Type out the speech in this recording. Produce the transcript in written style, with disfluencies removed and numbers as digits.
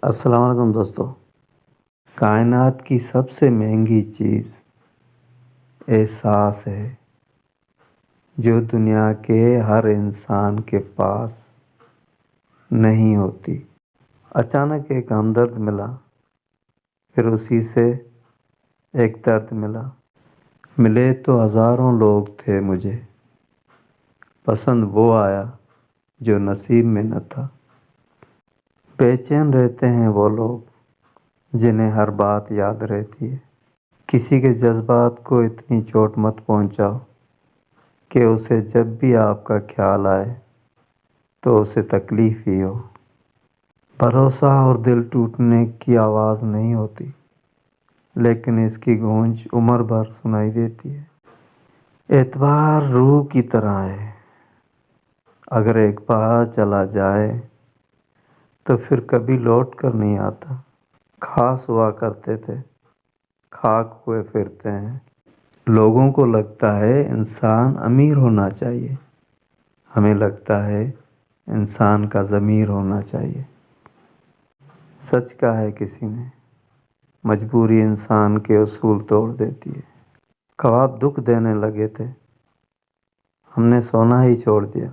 السلام علیکم دوستو۔ کائنات کی سب سے مہنگی چیز احساس ہے، جو دنیا کے ہر انسان کے پاس نہیں ہوتی۔ اچانک ایک ہمدرد ملا، پھر اسی سے ایک درد ملا۔ ملے تو ہزاروں لوگ تھے مجھے، پسند وہ آیا جو نصیب میں نہ تھا۔ بے چین رہتے ہیں وہ لوگ جنہیں ہر بات یاد رہتی ہے۔ کسی کے جذبات کو اتنی چوٹ مت پہنچاؤ کہ اسے جب بھی آپ کا خیال آئے تو اسے تکلیف ہی ہو۔ بھروسہ اور دل ٹوٹنے کی آواز نہیں ہوتی، لیکن اس کی گونج عمر بھر سنائی دیتی ہے۔ اعتبار روح کی طرح ہے، اگر ایک بار چلا جائے تو پھر کبھی لوٹ کر نہیں آتا۔ خاص ہوا کرتے تھے، خاک ہوئے پھرتے ہیں۔ لوگوں کو لگتا ہے انسان امیر ہونا چاہیے، ہمیں لگتا ہے انسان کا ضمیر ہونا چاہیے۔ سچ کہا ہے کسی نے، مجبوری انسان کے اصول توڑ دیتی ہے۔ خواب دکھ دینے لگے تھے، ہم نے سونا ہی چھوڑ دیا۔